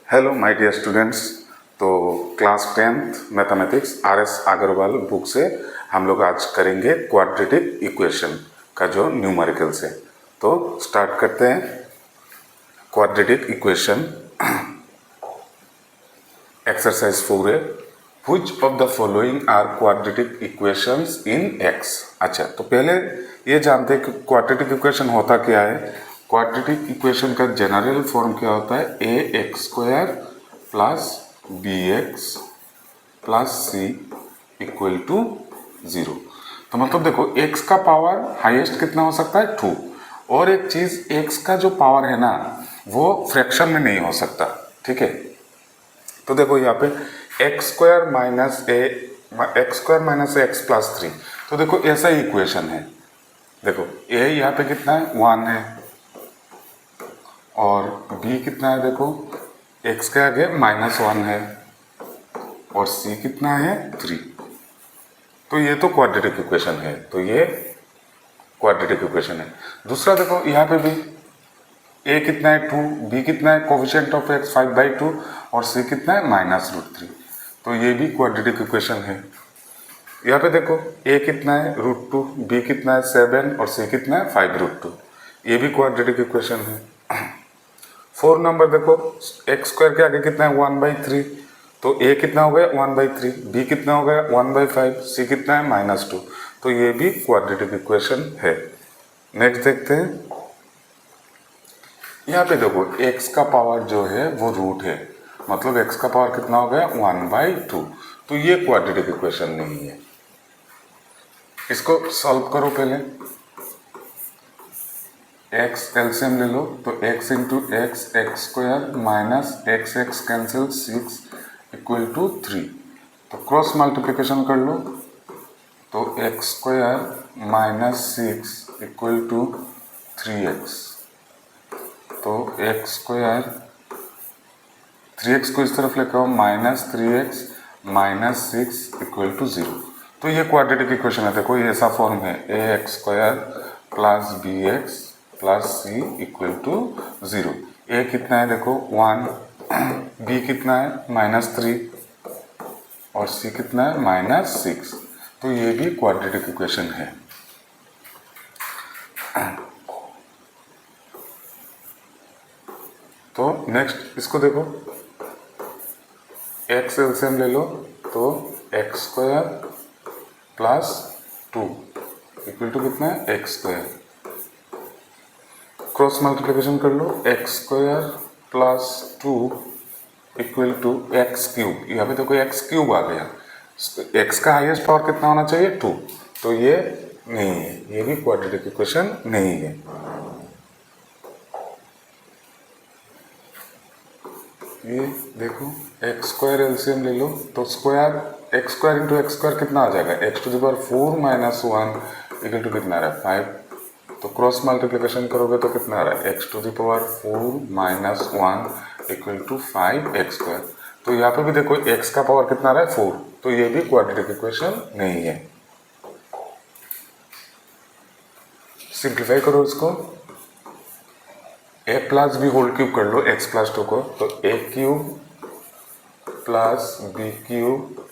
Hello my dear students. तो class 10th mathematics R S. Agarwal book से हम लोग आज करेंगे क्वाड्रेटिक इक्वेशन का जो न्यूमेरिकल्स है। तो स्टार्ट करते हैं। क्वाड्रेटिक इक्वेशन एक्सरसाइज 4 है। Which of the following are quadratic equations in x. अच्छा, तो पहले ये जानते हैं कि क्वाड्रेटिक इक्वेशन होता क्या है। क्वाड्रेटिक इक्वेशन का जनरल फॉर्म क्या होता है, A X square plus B X plus C equal to 0। तो मतलब देखो x का पावर हाईएस्ट कितना हो सकता है, 2। और एक चीज, x का जो पावर है ना वो फ्रैक्शन में नहीं हो सकता, ठीक है। तो देखो यहाँ पे x square minus x plus 3। तो देखो ऐसा ही इक्वेशन है। देखो a यहाँ पे कितना है, 1 है, और b कितना है, देखो x के आगे -1 है, और c कितना है, 3। तो ये तो क्वाड्रेटिक इक्वेशन है। तो ये क्वाड्रेटिक इक्वेशन है। दूसरा देखो यहाँ पे भी a कितना है, 2, b कितना है, कोफिशिएंट ऑफ x 5/2, और c कितना है, -√3। तो ये भी क्वाड्रेटिक इक्वेशन है। यहाँ पे देखो a कितना है, √2, b कितना है, 7, और c कितना है, 5√2। ये भी क्वाड्रेटिक इक्वेशन है। 4 नंबर देखो, एक्स स्क्वायर के आगे कितना है, 1/3। तो a कितना हो गया, 1/3, b कितना हो गया, 1/5, c कितना है, -2। तो ये भी क्वाड्रेटिक इक्वेशन है। नेक्स्ट देखते हैं। यहाँ पे देखो x का पावर जो है वो रूट है, मतलब x का पावर कितना हो गया, 1/2। तो ये क्वाड्रेटिक इक्वेशन नहीं है। इसको सॉल्व करो पहले। x एलसीएम ले लो, तो x into x square minus x cancel 6 equal to 3। तो क्रॉस मल्टीप्लिकेशन कर लो, तो x square minus 6 equal to 3x। तो एक्स स्क्वायर 3x को इस तरफ लेकर आओ, -3x माइनस 6 इक्वल टू 0। तो ये क्वाड्रेटिक इक्वेशन है। देखो ये ऐसा फॉर्म है, A X square plus B X plus C equal to 0। A कितना है, देखो 1, बी कितना है, -3, और सी कितना है, -6। तो ये भी क्वाड्रेटिक इक्वेशन है। तो नेक्स्ट इसको देखो, एक्स एलसीएम ले लो, तो x square plus 2 equal to कितना है, एक्स स्क्वायर। क्रॉस मल्टीप्लिकेशन कर लो, X square plus 2 equal to X cube. यहाँ पे देखो एक्स क्यूब आ गया। एक्स का हाईएस्ट पावर कितना होना चाहिए, 2। तो ये नहीं है, ये भी क्वाड्रेटिक इक्वेशन नहीं है। ये देखो एक्स स्क्वायर एलसीएम ले लो, तो square x square into x square कितना आ जाएगा, x⁴ माइनस 1 इक्वल टू कितना आ रहा है, 5। तो क्रॉस मल्टीप्लिकेशन करोगे तो कितना आ रहा है, x⁴ minus 1 equal to 5x²। तो यहाँ पे भी देखो x का पावर कितना आ रहा है, 4। तो ये भी क्वाड्रेटिक इक्वेशन नहीं है। सिंप्लीफाई करो इसको, a plus b whole cube कर लो x प्लस 2 को, तो a cube plus b cube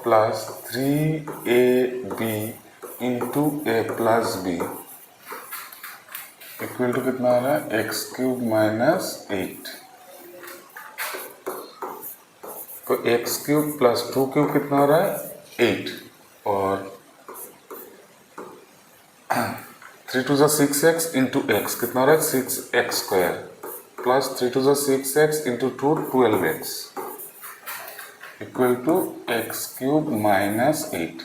plus 3ab into a plus b equal to कितना आ रहा है, x³ माइनस 8। तो x³ प्लस 2³ कितना हो रहा है, 8, और 3 to 6x इंटू एक्स कितना हो रहा है, 6x² plus 3 to 6x into 2 12x equal to x³ minus 8।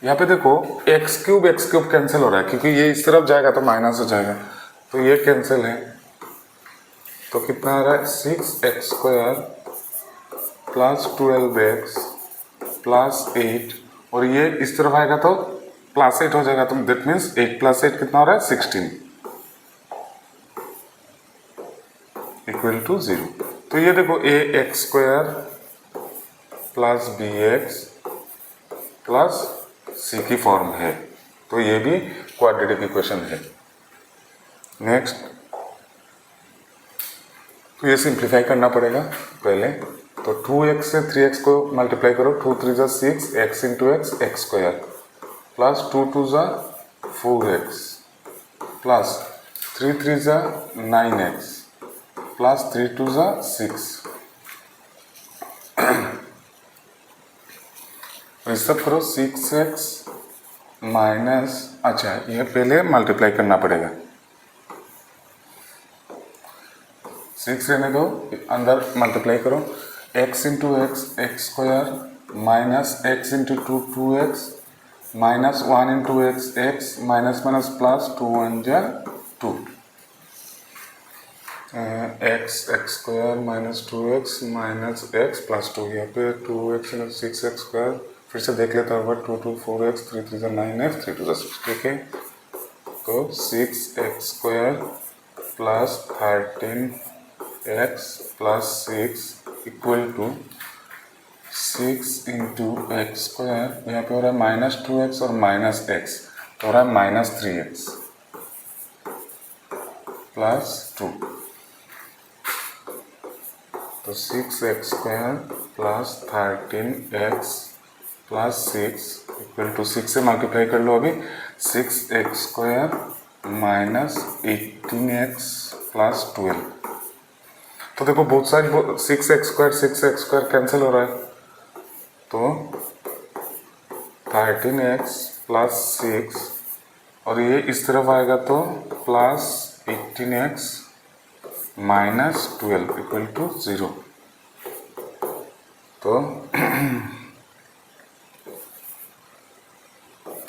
यहाँ पे देखो x³ कैंसिल हो रहा है, क्योंकि ये इस तरफ जाएगा तो माइनस हो जाएगा, तो ये कैंसिल है। तो कितना आ रहा है, 6x² प्लस 12x प्लस 8, और ये इस तरफ आएगा तो प्लस 8 हो जाएगा। तो दैट मीन्स 8 प्लस 8 कितना हो रहा है, 16 इक्वल टू 0। तो ये देखो ax² plus bx plus c की फॉर्म है। तो ये भी क्वाड्रेटिक इक्वेशन है। नेक्स्ट तो ये सिंप्लीफाई करना पड़ेगा पहले। तो 2x से 3x को मल्टीप्लाई करो, 2 3 जा 6, x into x x square, plus 2 2 जा 4x, प्लस 3 3 जा 9x, प्लस 3 2 जा 6। ये सब करो 6x माइनस, अच्छा ये पहले मल्टीप्लाई करना पड़ेगा, 6 रहने दो, अंदर मल्टीप्लाई करो, x into x x square minus x into 2 2x minus 1 into x x minus minus plus 2 1 जा 2, x x square minus 2x minus x plus 2, यहाँ पे 2x इंटू 6x स्क्वायर, फिर से देख लेता हूँ 2 2 4x 3 3 जा 9x 3 2 जा 6, ठीक है। तो 6x square plus 13x plus 6 equal to 6 into x square, यहाँ पे हो रहा है माइनस 2x और माइनस x, तो हो रहा है माइनस 3x प्लस 2। तो 6x square plus 13x plus 6 equal to 6 से मल्टीप्लाई कर लो अभी, 6x square minus 18x plus 12। तो देखो बहुत सारी 6x स्क्वायर कैंसिल हो रहा है, तो 13x प्लस 6 और ये इस तरफ आएगा तो plus 18x minus 12 equal to 0। तो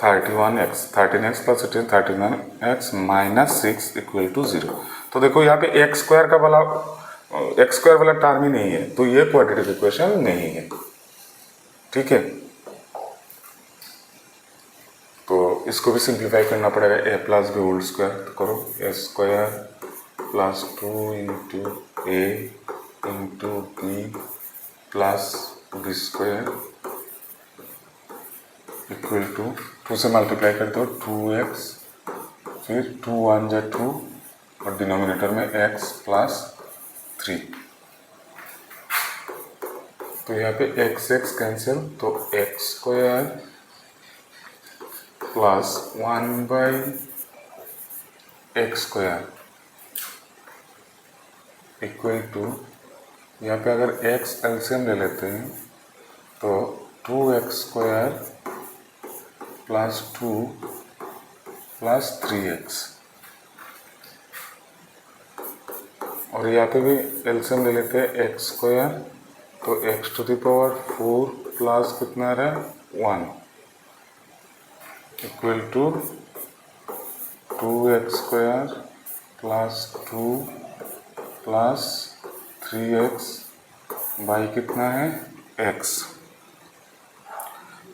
13x plus 13x minus 6 equal to 0। तो देखो यहाँ पे एक्स स्क्वायर वाला टर्म ही नहीं है, तो ये क्वाड्रेटिक इक्वेशन नहीं है, ठीक है। तो इसको भी सिंप्लीफाई करना पड़ेगा, a plus b whole square, तो करो a square plus 2 into a into b plus b square equal to 2 से मल्टीप्लाई कर दो 2x, फिर 2 1 जा 2 और डिनोमिनेटर में x प्लस 3। तो यहाँ पे x x कैंसिल, तो x square plus 1 by x square equal to, यहाँ पे अगर x एलसीएम ले लेते हैं तो 2x square plus 2 plus 3x, और यहाँ पे भी एलसीएम ले लेते हैं x स्क्वायर, तो x to the power 4 plus कितना रहा 1 equal to 2x square plus 2 plus 3x by कितना है x।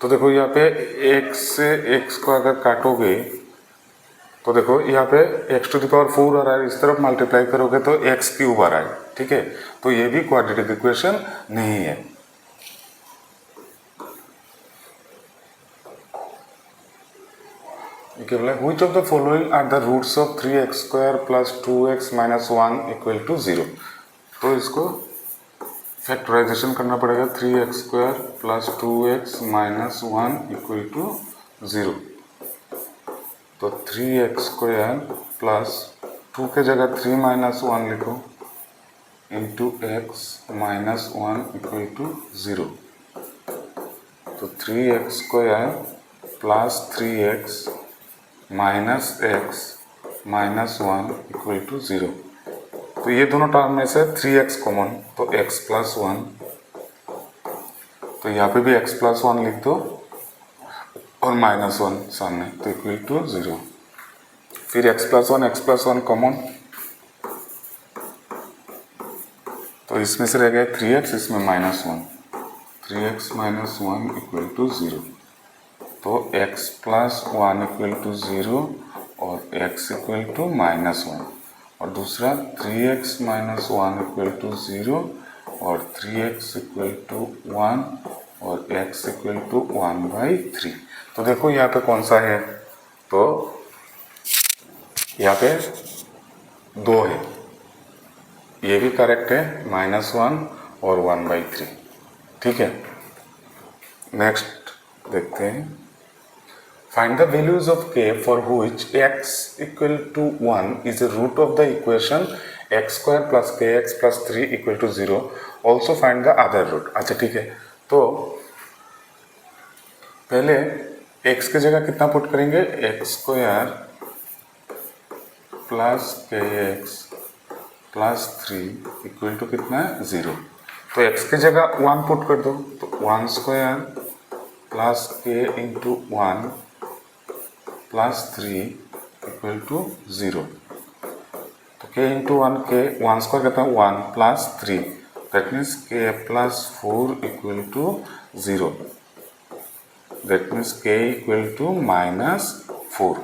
तो देखो यहाँ पे x से x को अगर काटोगे तो देखो यहाँ पे x टू द पावर 4 आ रहा है, इस तरफ मल्टीप्लाई करोगे तो x क्यूब आ रहा है, ठीक है। तो ये भी क्वाड्रेटिक इक्वेशन नहीं है। Which of the following are the roots of 3x square plus 2x minus 1 equal to 0? तो इसको फैक्टराइजेशन करना पड़ेगा, 3x square plus 2x minus 1 equal to 0। तो 3x स्क्वायर प्लस 2 के जगह 3 माइनस 1 लिखो into x minus 1 equal to 0। तो 3x square plus 3x minus x minus 1 equal to 0। तो ये दोनों टर्म में से 3x कॉमन, तो x प्लस 1, तो यहाँ पे भी x प्लस 1 लिख दो और माइनस 1 सामने, तो इक्वल टू 0। फिर x प्लस 1 कॉमन, तो इसमें से रह गया 3x, इसमें minus 1, 3x minus 1 equal to 0। तो x प्लस 1 इक्वल टू 0 और x इक्वल टू माइनस 1, और दूसरा 3x माइनस 1 इक्वल टू 0 और 3x इक्वल टू 1 और x इक्वल टू 1/3। तो देखो यहाँ पे कौन सा है, तो यहाँ पे 2 है, ये भी करेक्ट है, -1 और 1/3। ठीक है, नेक्स्ट देखते हैं। Find the values of k for which x equal to 1 is the root of the equation x² + kx + 3 = 0। Also find the other root. अच्छा ठीक है, तो पहले x की जगह कितना पुट करेंगे, x² + kx + 3 = कितना है, 0। तो x की जगह 1 पुट कर दो, तो 1² + k × 1 + 3 = 0। तो k × 1 k 1² कितना, 1 + 3, that means k + 4 = 0। That means k = -4।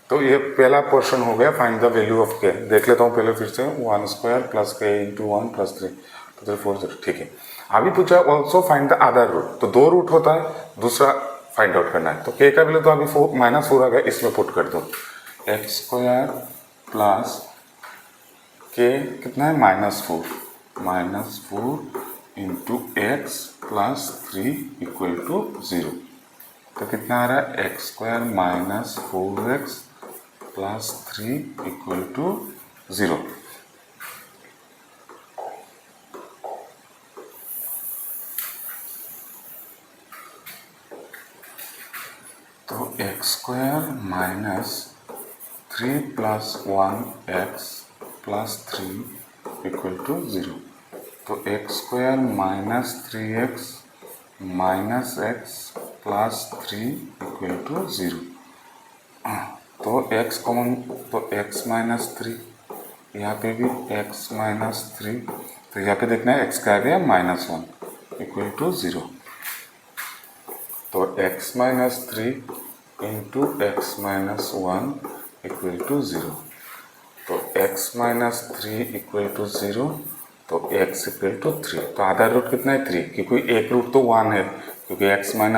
तो ये पहला पोर्शन हो गया, find the value of k। देख लेता हूँ पहले फिर से, 1² + k × 1 + 3 तो 4 0। ठीक है, अभी पूछा also find the other root. तो 2 रूट होता है, दूसरा फाइंड आउट करना है। तो k का वैल्यू तो अभी -4 आ गया, इसमें पुट कर दो, x² + k कितना है, -4 × x + 3 = 0। तो कितना आ रहा है, x² - 4x + 3 = 0। तो x² - 3 + 1x + 3 = 0। तो x² - 3x - x + 3 = 0। तो x कॉमन, तो x - 3, यहाँ पे भी x - 3, तो यहाँ पे देखना है x का आ गया -1 = 0। तो x - 3 × x - 1 = 0। तो x - 3 = 0, तो x = 3। तो आधा रूट कितना है, 3, क्योंकि एक रूट तो 1 है, क्योंकि x - 1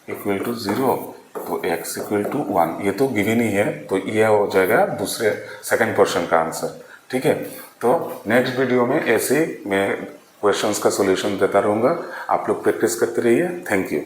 = 0, तो x = 1, ये तो गिवन ही है, तो ये हो जाएगा दूसरे सेकंड पोर्शन का आंसर। ठीक है, तो नेक्स्ट वीडियो में ऐसे मैं क्वेश्चंस का सॉल्यूशन देता रहूँगा, आप लोग प्रैक्टिस करते रहिए। Thank you.